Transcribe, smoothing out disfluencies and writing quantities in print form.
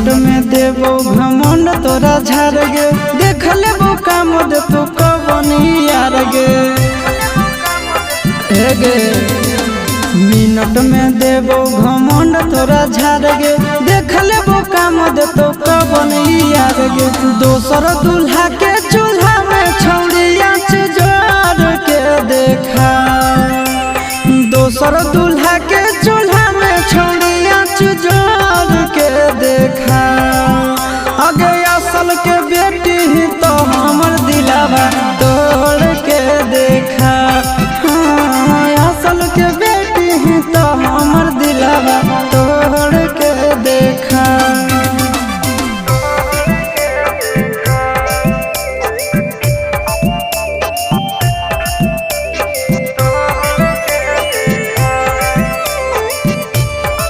Minute में देबो घमंड तोरा झाड़ गे, देख लेबो काम दे तो कबनी यार गे। हे गे मिनट में देबो घमंड तोरा झाड़ गे, देख लेबो काम दे तो कबनी यार गे। दोसर दूल्हा के चूल्हा में छौड़िया जोड़ के देखा, दोसर